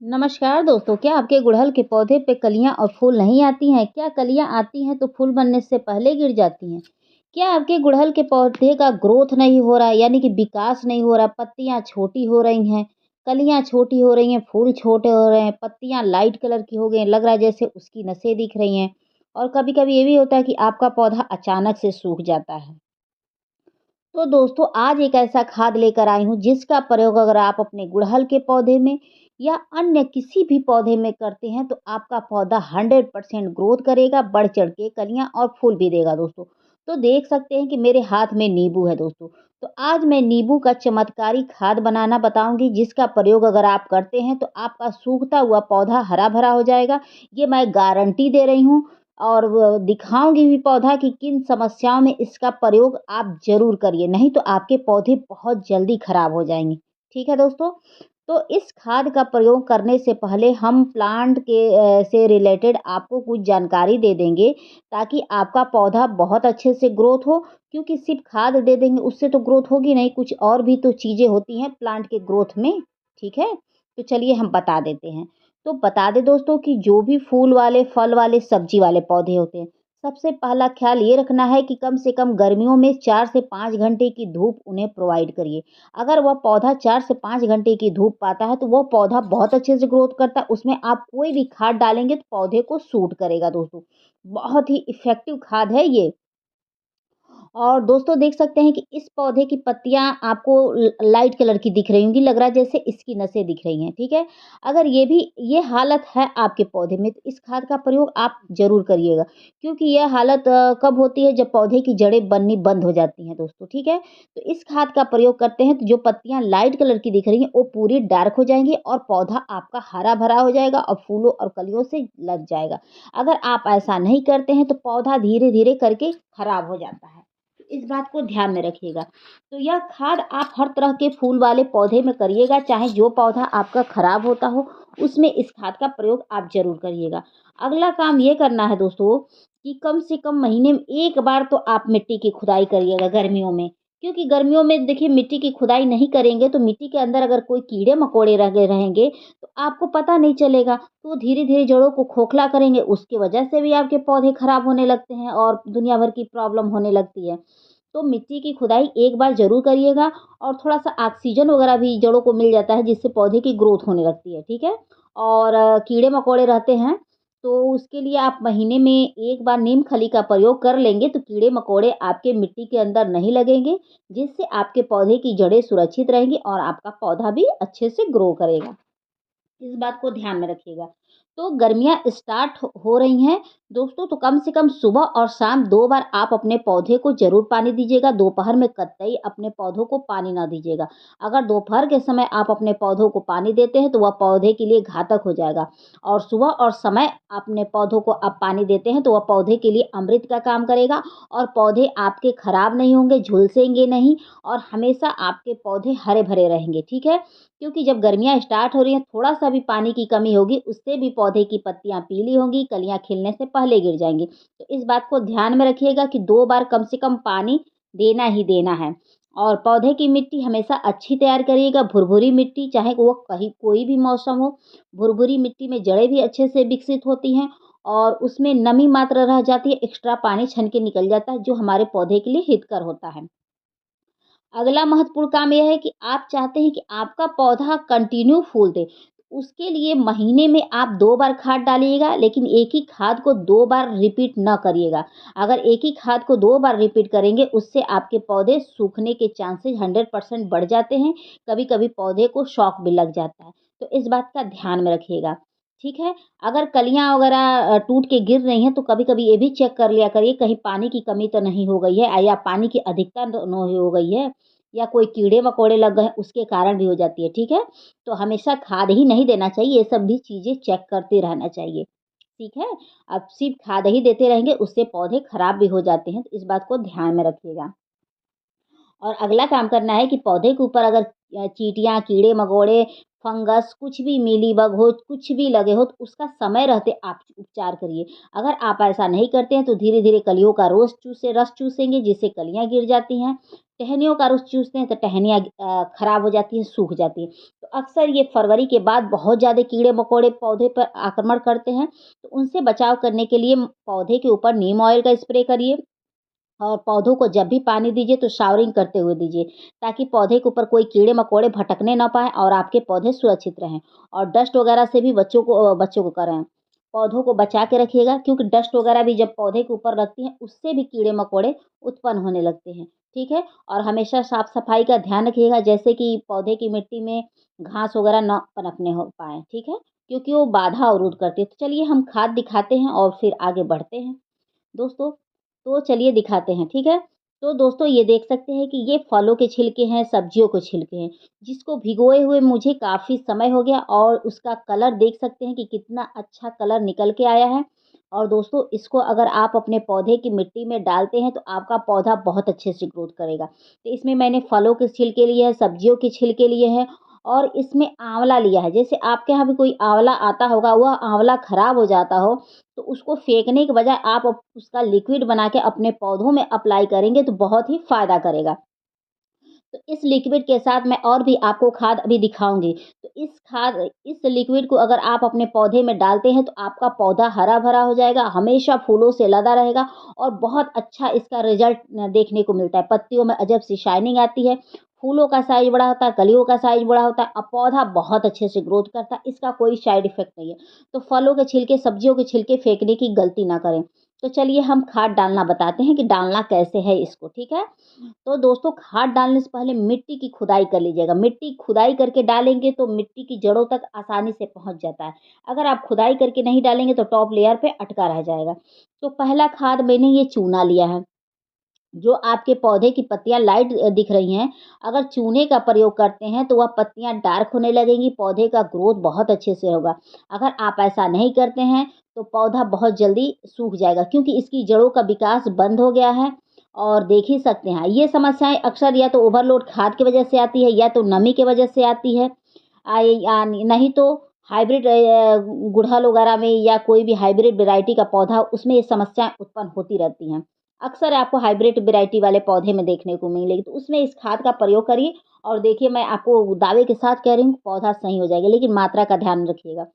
नमस्कार दोस्तों, क्या आपके गुड़हल के पौधे पे कलियां और फूल नहीं आती हैं? क्या कलियां आती हैं तो फूल बनने से पहले गिर जाती हैं? क्या आपके गुड़हल के पौधे का ग्रोथ नहीं हो रहा है, यानी कि विकास नहीं हो रहा, पत्तियां छोटी हो रही हैं, कलियां छोटी हो रही हैं, फूल छोटे हो रहे हैं, पत्तियां लाइट कलर की हो गई हैं, लग रहा है जैसे उसकी नसें दिख रही हैं। और कभी-कभी ये भी होता है कि आपका पौधा अचानक से सूख जाता है। तो दोस्तों आज एक ऐसा खाद लेकर आई हूँ जिसका प्रयोग अगर आप अपने गुड़हल के पौधे में या अन्य किसी भी पौधे में करते हैं तो आपका पौधा 100% ग्रोथ करेगा, बढ़ चढ़ के कलियां और फूल भी देगा दोस्तों। तो देख सकते हैं कि मेरे हाथ में नींबू है दोस्तों। तो आज मैं नींबू का चमत्कारी खाद बनाना बताऊंगी जिसका प्रयोग अगर आप करते हैं तो आपका सूखता हुआ पौधा हरा भरा हो जाएगा। ये मैं गारंटी दे रही हूँ। और वो दिखाऊँगी भी पौधा कि किन समस्याओं में इसका प्रयोग आप ज़रूर करिए, नहीं तो आपके पौधे बहुत जल्दी खराब हो जाएँगे। ठीक है दोस्तों? तो इस खाद का प्रयोग करने से पहले हम प्लांट के से रिलेटेड आपको कुछ जानकारी दे देंगे, ताकि आपका पौधा बहुत अच्छे से ग्रोथ हो, क्योंकि सिर्फ़ खाद दे देंगे उससे तो ग्रोथ होगी नहीं, कुछ और भी तो चीज़ें होती हैं प्लांट के ग्रोथ में, ठीक है? तो चलिए हम बता देते हैं। तो बता दें दोस्तों कि जो भी फूल वाले, फल वाले, सब्जी वाले पौधे होते हैं, सबसे पहला ख़्याल ये रखना है कि कम से कम गर्मियों में 4 से 5 घंटे की धूप उन्हें प्रोवाइड करिए। अगर वह पौधा 4 से 5 घंटे की धूप पाता है, तो वो पौधा बहुत अच्छे से ग्रोथ करता है। उसमें आप कोई भी खाद डालेंगे तो पौधे को सूट करेगा दोस्तों। बहुत ही इफ़ेक्टिव खाद है ये। और दोस्तों देख सकते हैं कि इस पौधे की पत्तियाँ आपको लाइट कलर की दिख रही होंगी, लग रहा है जैसे इसकी नसें दिख रही हैं, ठीक है? अगर ये हालत है आपके पौधे में तो इस खाद का प्रयोग आप ज़रूर करिएगा, क्योंकि यह हालत कब होती है जब पौधे की जड़ें बननी बंद हो जाती हैं दोस्तों, ठीक है? तो इस खाद का प्रयोग करते हैं तो जो पत्तियाँ लाइट कलर की दिख रही हैं वो पूरी डार्क हो जाएँगी और पौधा आपका हरा-भरा हो जाएगा और फूलों और कलियों से लद जाएगा। अगर आप ऐसा नहीं करते हैं तो पौधा धीरे-धीरे करके खराब हो जाता है। इस बात को ध्यान में रखिएगा। तो यह खाद आप हर तरह के फूल वाले पौधे में करिएगा, चाहे जो पौधा आपका खराब होता हो, उसमें इस खाद का प्रयोग आप ज़रूर करिएगा। अगला काम ये करना है दोस्तों कि कम से कम महीने में 1 बार तो आप मिट्टी की खुदाई करिएगा गर्मियों में। क्योंकि गर्मियों में देखिए मिट्टी की खुदाई नहीं करेंगे तो मिट्टी के अंदर अगर कोई कीड़े-मकोड़े रह गए रहेंगे, तो आपको पता नहीं चलेगा। तो वो धीरे-धीरे जड़ों को खोखला करेंगे, उसकी वजह से भी आपके पौधे खराब होने लगते हैं और दुनिया भर की प्रॉब्लम होने लगती है। तो मिट्टी की खुदाई एक बार ज़रूर करिएगा और थोड़ा-सा ऑक्सीजन वगैरह भी जड़ों को मिल जाता है जिससे पौधे की ग्रोथ होने लगती है, ठीक है? और कीड़े-मकोड़े रहते हैं, तो उसके लिए आप महीने में 1 बार नीम खली का प्रयोग कर लेंगे तो कीड़े-मकोड़े आपके मिट्टी के अंदर नहीं लगेंगे, जिससे आपके पौधे की जड़ें सुरक्षित रहेंगी और आपका पौधा भी अच्छे से ग्रो करेगा। इस बात को ध्यान में रखिएगा। तो गर्मियाँ स्टार्ट हो रही हैं दोस्तों, तो कम से कम सुबह और शाम 2 बार आप अपने पौधे को ज़रूर पानी दीजिएगा। दोपहर में कतई अपने पौधों को पानी ना दीजिएगा। अगर दोपहर के समय आप अपने पौधों को पानी देते हैं तो वह पौधे के लिए घातक हो जाएगा और सुबह और समय अपने पौधों को आप पानी देते हैं तो वह पौधे के लिए अमृत का काम करेगा और पौधे आपके खराब नहीं होंगे, झुलसेंगे नहीं और हमेशा आपके पौधे हरे-भरे रहेंगे, ठीक है? क्योंकि जब गर्मियाँ स्टार्ट हो रही हैं, थोड़ा-सा भी पानी की कमी होगी, उससे भी पौधे की पत्तियाँ पीली होंगी, कलियाँ खिलने से पहले गिर जाएँगी। तो इस बात को ध्यान में रखिएगा कि 2 बार कम से कम पानी देना ही देना है। और पौधे की मिट्टी हमेशा अच्छी तैयार करिएगा, भुरभुरी मिट्टी चाहे वो कहीं कोई भी मौसम हो, भुरभुरी मिट्टी में जड़ें भी अच्छे से विकसित होती हैं और उसमें नमी मात्रा रह जाती है, एक्स्ट्रा पानी छन के निकल जाता है, जो हमारे पौधे के लिए हितकर होता है। अगला महत्वपूर्ण काम यह है कि आप चाहते हैं कि आपका पौधा कंटिन्यू फूल दे। उसके लिए महीने में आप 2 बार खाद डालिएगा, लेकिन एक ही खाद को 2 बार रिपीट ना करिएगा। अगर एक ही खाद को 2 बार रिपीट करेंगे, उससे आपके पौधे सूखने के चांसेस 100% बढ़ जाते हैं। कभी-कभी पौधे को शॉक भी लग जाता है। तो इस बात का ध्यान में रखिएगा, ठीक है? अगर कलियाँ वगैरह टूट के गिर रही हैं, तो कभी-कभी ये भी चेक कर लिया करिए, कहीं पानी की कमी तो नहीं हो गई है या पानी की अधिकता तो नहीं हो गई है। या कोई कीड़े-मकोड़े लग गए हैं, उसके कारण भी हो जाती है, ठीक है? तो हमेशा खाद ही नहीं देना चाहिए, ये सब भी चीज़ें चेक करते रहना चाहिए, ठीक है? अब सिर्फ़ खाद ही देते रहेंगे, उससे पौधे खराब भी हो जाते हैं, तो इस बात को ध्यान में रखिएगा। और अगला काम करना है कि पौधे के ऊपर अगर चींटियाँ, कीड़े-मकोड़े, फंगस कुछ भी मीलीबग हो, कुछ भी लगे हो, तो उसका समय रहते आप उपचार करिए। अगर आप ऐसा नहीं करते हैं, तो धीरे-धीरे कलियों का रस चूसेंगे, जिससे कलियाँ गिर जाती हैं। टहनियों का रस चूसते हैं तो टहनियाँ खराब हो जाती हैं, सूख जाती हैं। तो अक्सर ये फरवरी के बाद बहुत ज़्यादा कीड़े-मकोड़े पौधे पर आक्रमण करते हैं, तो उनसे बचाव करने के लिए पौधे के ऊपर नीम ऑयल का स्प्रे करिए और पौधों को जब भी पानी दीजिए तो शावरिंग करते हुए दीजिए, ताकि पौधे के ऊपर कोई कीड़े-मकोड़े भटकने ना पाएँ और आपके पौधे सुरक्षित रहें। और डस्ट वगैरह से भी बच्चों को करें, पौधों को बचा के रखिएगा, क्योंकि डस्ट वगैरह भी जब पौधे के ऊपर लगती हैं, उससे भी कीड़े-मकोड़े उत्पन्न होने लगते हैं, ठीक है? और हमेशा साफ-सफाई का ध्यान रखिएगा, जैसे कि पौधे की मिट्टी में घास वगैरह ना पनपने हो पाएँ, ठीक है? क्योंकि वो बाधा अवरोध करती है। तो चलिए हम खाद दिखाते हैं और फिर आगे बढ़ते हैं। दोस्तों, तो चलिए दिखाते हैं, ठीक है? तो दोस्तों ये देख सकते हैं कि ये फलों के छिलके हैं, सब्जियों के छिलके हैं, जिसको भिगोए हुए मुझे काफ़ी समय हो गया और उसका कलर देख सकते हैं कि कितना अच्छा कलर निकल के आया है। और दोस्तों इसको अगर आप अपने पौधे की मिट्टी में डालते हैं तो आपका पौधा बहुत अच्छे से ग्रोथ करेगा। तो इसमें मैंने फलों के छिलके लिए हैं, सब्जियों के छिलके लिए हैं और इसमें आँवला लिया है। जैसे आपके यहाँ भी कोई आँवला आता होगा, वह आँवला खराब हो जाता हो तो उसको फेंकने के बजाय आप उसका लिक्विड बना के अपने पौधों में अप्लाई करेंगे तो बहुत ही फ़ायदा करेगा। तो इस लिक्विड के साथ मैं और भी आपको खाद अभी दिखाऊँगी। तो इस लिक्विड को अगर आप अपने पौधे में डालते हैं तो आपका पौधा हरा-भरा हो जाएगा, हमेशा फूलों से लदा रहेगा और बहुत अच्छा इसका रिज़ल्ट देखने को मिलता है। पत्तियों में अजब सी शाइनिंग आती है, फूलों का साइज़ बड़ा होता है, कलियों का साइज़ बड़ा होता है और पौधा बहुत अच्छे से ग्रोथ करता है, इसका कोई साइड इफ़ेक्ट नहीं है। तो फलों के छिलके, सब्जियों के छिलके फेंकने की गलती ना करें। तो चलिए हम खाद डालना बताते हैं कि डालना कैसे है इसको, ठीक है? तो दोस्तों खाद डालने से पहले मिट्टी की खुदाई कर लीजिएगा। मिट्टी खुदाई करके डालेंगे तो मिट्टी की जड़ों तक आसानी से पहुँच जाता है। अगर आप खुदाई करके नहीं डालेंगे तो टॉप लेयर पे अटका रह जाएगा। तो पहला खाद मैंने ये चूना लिया है। जो आपके पौधे की पत्तियाँ लाइट दिख रही हैं, अगर चूने का प्रयोग करते हैं तो वह पत्तियाँ डार्क होने लगेंगी, पौधे का ग्रोथ बहुत अच्छे से होगा। अगर आप ऐसा नहीं करते हैं तो पौधा बहुत जल्दी सूख जाएगा, क्योंकि इसकी जड़ों का विकास बंद हो गया है। और देख ही सकते हैं, ये समस्याएँ अक्सर या तो ओवरलोड खाद की वजह से आती है या तो नमी की वजह से आती है। या नहीं तो हाइब्रिड गुड़हल वगैरह में या कोई भी हाइब्रिड वैरायटी का पौधा, उसमें ये समस्याएँ उत्पन्न होती रहती हैं। अक्सर आपको हाइब्रिड वैरायटी वाले पौधे में देखने को मिलेगी, तो उसमें इस खाद का प्रयोग करिए और देखिए मैं आपको दावे के साथ कह रही हूँ, पौधा सही हो जाएगा, लेकिन मात्रा का ध्यान रखिएगा।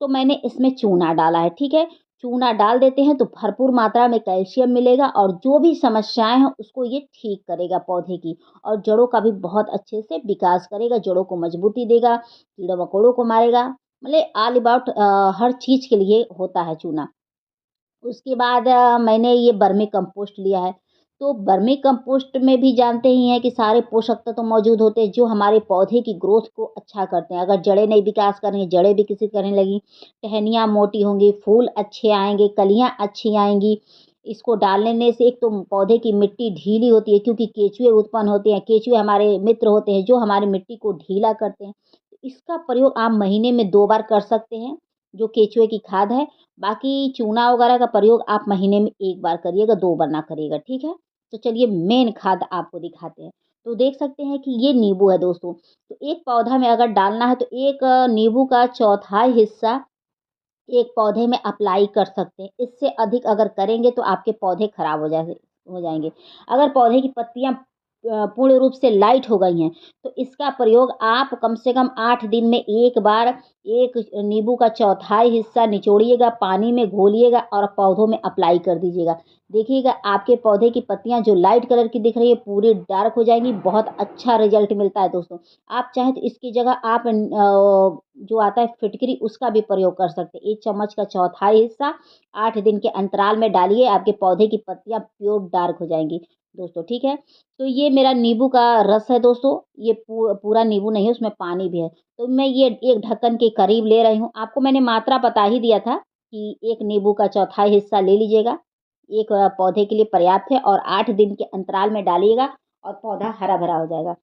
तो मैंने इसमें चूना डाला है, ठीक है? चूना डाल देते हैं तो भरपूर मात्रा में कैल्शियम मिलेगा और जो भी समस्याएँ हैं उसको ये ठीक करेगा पौधे की और जड़ों का भी बहुत अच्छे से विकास करेगा, जड़ों को मजबूती देगा, कीड़े-मकोड़ों को मारेगा, मतलब ऑल अबाउट हर चीज़ के लिए होता है चूना। उसके बाद मैंने ये वर्मी कंपोस्ट लिया है। तो वर्मी कंपोस्ट में भी जानते ही हैं कि सारे पोषक तत्व तो मौजूद होते हैं जो हमारे पौधे की ग्रोथ को अच्छा करते हैं। अगर जड़ें नहीं विकास कर रही हैं, जड़ें विकसित करने लगी, टहनियाँ मोटी होंगी, फूल अच्छे आएँगे, कलियाँ अच्छी आएँगी। इसको डालने से एक तो पौधे की मिट्टी ढीली होती है, क्योंकि केंचुए उत्पन्न होते हैं। केंचुए हमारे मित्र होते हैं जो हमारी मिट्टी को ढीला करते हैं। इसका प्रयोग आप महीने में 2 बार कर सकते हैं, जो केंचुए की खाद है। बाकी चूना वगैरह का प्रयोग आप महीने में 1 बार करिएगा, 2 बार ना करिएगा, ठीक है? तो चलिए मेन खाद आपको दिखाते हैं। तो देख सकते हैं कि ये नींबू है दोस्तों। तो एक पौधा में अगर डालना है तो एक नींबू का चौथाई हिस्सा एक पौधे में अप्लाई कर सकते हैं। इससे अधिक अगर करेंगे तो आपके पौधे खराब हो जाएँगे। अगर पौधे की पत्तियाँ पूर्ण रूप से लाइट हो गई हैं, तो इसका प्रयोग आप कम से कम 8 दिन में 1 बार, एक नींबू का चौथाई हिस्सा निचोड़िएगा, पानी में घोलिएगा और पौधों में अप्लाई कर दीजिएगा। देखिएगा आपके पौधे की पत्तियाँ जो लाइट कलर की दिख रही है, पूरी डार्क हो जाएँगी, बहुत अच्छा रिज़ल्ट मिलता है दोस्तों। आप चाहें तो इसकी जगह आप जो आता है फिटकरी, उसका भी प्रयोग कर सकते हैं। 1 चम्मच का चौथाई हिस्सा 8 दिन के अंतराल में डालिए, आपके पौधे की पत्तियाँ प्योर डार्क हो जाएँगी दोस्तों, ठीक है? तो ये मेरा नींबू का रस है दोस्तों, ये पूरा नींबू नहीं है, उसमें पानी भी है। तो मैं ये 1 ढक्कन के करीब ले रही हूँ। आपको मैंने मात्रा बता ही दिया था कि 1 नींबू का चौथाई हिस्सा ले लीजिएगा, एक पौधे के लिए पर्याप्त है और 8 दिन के अंतराल में डालिएगा और पौधा हरा-भरा हो जाएगा।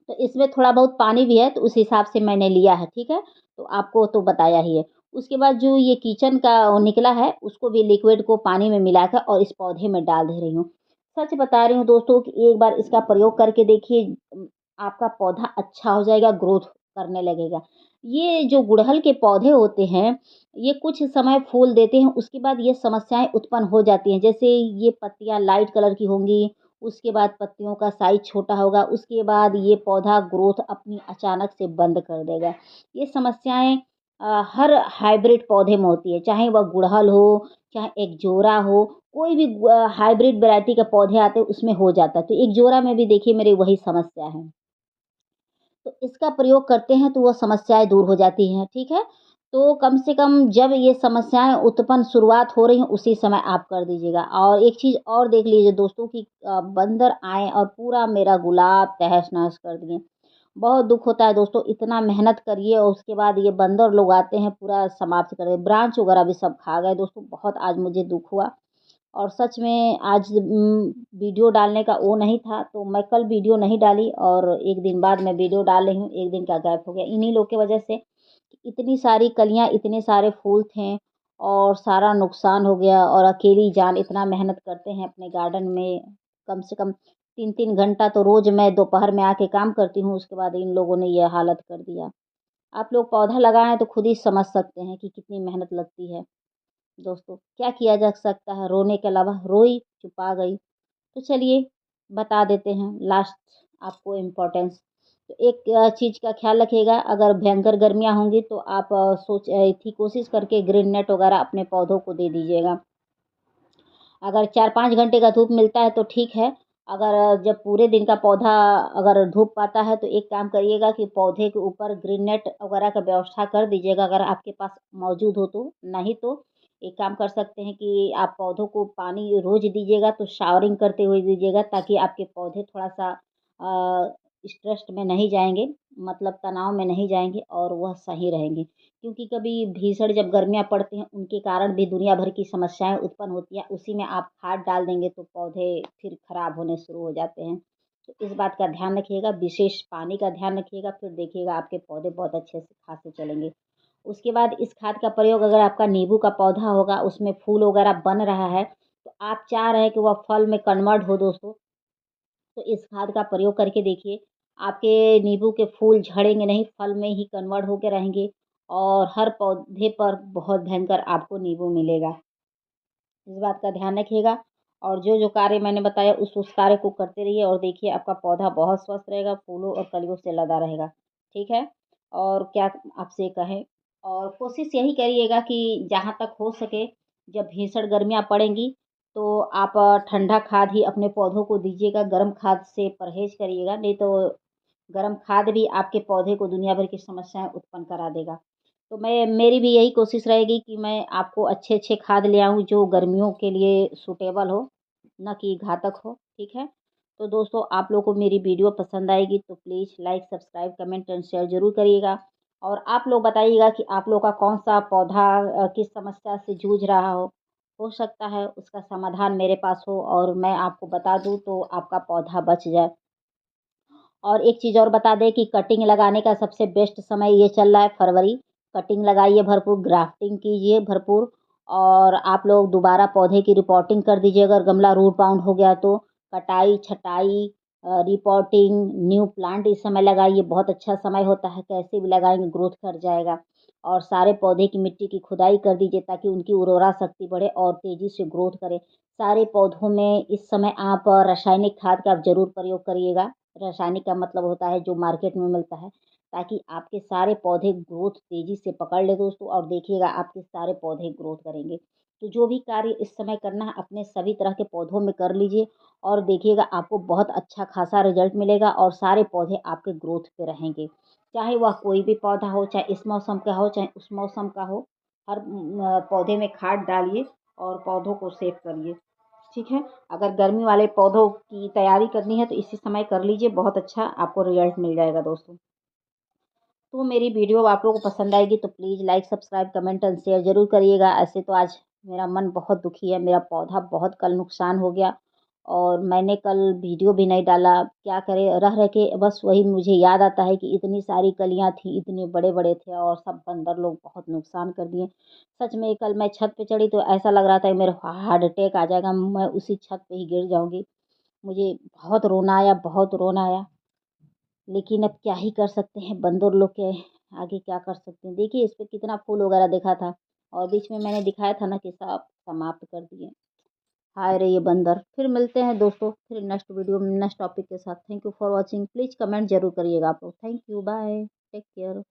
तो इसमें थोड़ा बहुत पानी भी है, तो उस हिसाब से मैंने लिया है, ठीक है? तो आपको तो बताया ही है। उसके बाद जो ये किचन का वो निकला है, उसको भी लिक्विड को पानी में मिलाकर और इस पौधे में डाल दे रही हूँ। सच बता रही हूँ दोस्तों कि एक बार इसका प्रयोग करके देखिए, आपका पौधा अच्छा हो जाएगा, ग्रोथ करने लगेगा। ये जो गुड़हल के पौधे होते हैं, ये कुछ समय फूल देते हैं, उसके बाद ये समस्याएँ उत्पन्न हो जाती हैं। जैसे ये पत्तियाँ लाइट कलर की होंगी, उसके बाद पत्तियों का साइज़ छोटा होगा, उसके बाद ये पौधा ग्रोथ अपनी अचानक से बंद कर देगा। ये समस्याएँ हर हाइब्रिड पौधे में होती है, चाहे वह गुड़हल हो, चाहे एक जोरा हो, कोई भी हाइब्रिड वैरायटी के पौधे आते हैं उसमें हो जाता है। तो एक जोरा में भी देखिए मेरी वही समस्या है। तो इसका प्रयोग करते हैं तो वो समस्याएँ दूर हो जाती हैं, ठीक है? तो कम से कम जब ये समस्याएँ उत्पन्न शुरुआत हो रही हैं उसी समय आप कर दीजिएगा। और एक चीज़ और देख लीजिए दोस्तों कि बंदर आए और पूरा मेरा गुलाब तहस-नहस कर दिए। बहुत दुःख होता है दोस्तों, इतना मेहनत करिए और उसके बाद ये बंदर लोग आते हैं पूरा समाप्त कर दें। ब्रांच वगैरह भी सब खा गए दोस्तों, बहुत आज मुझे दुःख हुआ। और सच में आज वीडियो डालने का वो नहीं था, तो मैं कल वीडियो नहीं डाली और 1 दिन बाद मैं वीडियो डाल रही हूँ, 1 दिन का गैप हो गया। इन्हीं लोग की वजह से इतनी सारी कलियाँ, इतने सारे फूल थे और सारा नुकसान हो गया और अकेली जान इतना मेहनत करते हैं अपने गार्डन में, कम से कम 3-3 घंटा तो रोज़ मैं दोपहर में आके काम करती हूँ, उसके बाद इन लोगों ने ये हालत कर दिया। आप लोग पौधा लगाएँ तो खुद ही समझ सकते हैं कि कितनी मेहनत लगती है। दोस्तों, क्या किया जा सकता है? रोने के अलावा रोई, चुप गई। तो चलिए बता देते हैं लास्ट आपको इम्पोर्टेंस। तो एक चीज़ का ख़्याल रखिएगा, अगर भयंकर गर्मियाँ होंगी तो आप थी कोशिश करके ग्रीन नेट वगैरह अपने पौधों को दे दीजिएगा। अगर 4-5 घंटे का धूप मिलता है तो ठीक है, अगर जब पूरे दिन का पौधा अगर धूप पाता है तो एक काम करिएगा कि पौधे के ऊपर ग्रीन नेट वगैरह का व्यवस्था कर दीजिएगा अगर आपके पास मौजूद हो तो। नहीं तो एक काम कर सकते हैं कि आप पौधों को पानी रोज़ दीजिएगा तो शावरिंग करते हुए दीजिएगा ताकि आपके पौधे थोड़ा-सा स्ट्रेस में नहीं जाएँगे, मतलब तनाव में नहीं जाएँगे और वह सही रहेंगे। क्योंकि कभी भीषण जब गर्मियाँ पड़ती हैं उनके कारण भी दुनिया भर की समस्याएँ उत्पन्न होती हैं, उसी में आप खाद डाल देंगे तो पौधे फिर खराब होने शुरू हो जाते हैं। तो इस बात का ध्यान रखिएगा, विशेष पानी का ध्यान रखिएगा, फिर देखिएगा आपके पौधे बहुत अच्छे से खासे चलेंगे। उसके बाद इस खाद का प्रयोग अगर आपका नींबू का पौधा होगा, उसमें फूल वगैरह बन रहा है, तो आप चाह रहे हैं कि वह फल में कन्वर्ट हो दोस्तों, तो इस खाद का प्रयोग करके देखिए, आपके नींबू के फूल झड़ेंगे नहीं, फल में ही कन्वर्ट होके रहेंगे और हर पौधे पर बहुत भयंकर आपको नींबू मिलेगा। इस बात का ध्यान रखिएगा और जो-जो कार्य मैंने बताया उस कार्य को करते रहिए और देखिए आपका पौधा बहुत स्वस्थ रहेगा, फूलों और कलियों से लदा रहेगा। ठीक है? और क्या आपसे कहें और कोशिश यही करिएगा कि जहाँ तक हो सके जब भीषण गर्मियाँ पड़ेंगी, तो आप ठंडा खाद ही अपने पौधों को दीजिएगा, गर्म खाद से परहेज़ करिएगा, नहीं तो गरम खाद भी आपके पौधे को दुनिया भर की समस्याएँ उत्पन्न करा देगा। तो मैं मेरी भी यही कोशिश रहेगी कि मैं आपको अच्छे-अच्छे खाद ले आऊँ जो गर्मियों के लिए सूटेबल हो, ना कि घातक हो, ठीक है? तो दोस्तों आप लोगों को मेरी वीडियो पसंद आएगी तो please like, subscribe, comment and share ज़रूर करिएगा। और आप लोग बताइएगा कि आप लोग का कौन-सा पौधा किस समस्या से जूझ रहा हो सकता है उसका समाधान मेरे पास हो और मैं आपको बता दूँ तो आपका पौधा बच जाए। और एक चीज़ और बता दें कि कटिंग लगाने का सबसे बेस्ट समय ये चल रहा है फरवरी। कटिंग लगाइए भरपूर, ग्राफ्टिंग कीजिए भरपूर और आप लोग दोबारा पौधे की रिपोर्टिंग कर दीजिए अगर गमला रूट बाउंड हो गया तो। कटाई, छँटाई रिपोर्टिंग, न्यू प्लांट इस समय लगाइए, बहुत अच्छा समय होता है, कैसे भी लगाएँगे ग्रोथ कर जाएगा। और सारे पौधे की मिट्टी की खुदाई कर दीजिए ताकि उनकी उर्वरा शक्ति बढ़े और तेज़ी से ग्रोथ करे। सारे पौधों में इस समय आप रासायनिक खाद का ज़रूर प्रयोग करिएगा। रासायनिक का मतलब होता है जो मार्केट में मिलता है, ताकि आपके सारे पौधे ग्रोथ तेज़ी से पकड़ ले दोस्तों और देखिएगा आपके सारे पौधे ग्रोथ करेंगे। तो जो भी कार्य इस समय करना है अपने सभी तरह के पौधों में कर लीजिए और देखिएगा आपको बहुत अच्छा खासा रिज़ल्ट मिलेगा और सारे पौधे आपके ग्रोथ पे रहेंगे। चाहे वह कोई भी पौधा हो, चाहे इस मौसम का हो, चाहे उस मौसम का हो, हर पौधे में खाद डालिए और पौधों को सेव करिए। ठीक है? अगर गर्मी वाले पौधों की तैयारी करनी है तो इसी समय कर लीजिए, बहुत अच्छा आपको रिज़ल्ट मिल जाएगा दोस्तों। तो मेरी वीडियो आप लोगों को पसंद आएगी तो please like, subscribe, comment and share ज़रूर करिएगा। ऐसे तो आज मेरा मन बहुत दुखी है, मेरा पौधा बहुत कल नुकसान हो गया और मैंने कल वीडियो भी नहीं डाला। क्या करें, रह-रह के बस वही मुझे याद आता है कि इतनी सारी कलियाँ थी, इतने बड़े-बड़े थे और सब बंदर लोग बहुत नुकसान कर दिए। सच में कल मैं छत पे चढ़ी तो ऐसा लग रहा था कि मेरे हार्ट अटैक आ जाएगा, मैं उसी छत पे ही गिर जाऊँगी। मुझे बहुत रोना आया, बहुत रोना आया। लेकिन अब क्या ही कर सकते हैं, बंदर लोग के आगे क्या कर सकते हैं। देखिए इस पे कितना फूल वगैरह देखा था और बीच में मैंने दिखाया था ना कि सब समाप्त कर दिए। हाय रे ये बंदर। फिर मिलते हैं दोस्तों, फिर नेक्स्ट वीडियो में नेक्स्ट टॉपिक के साथ। Thank you for watching. Please comment जरूर करिएगा आप लोग। Thank you, bye, take care.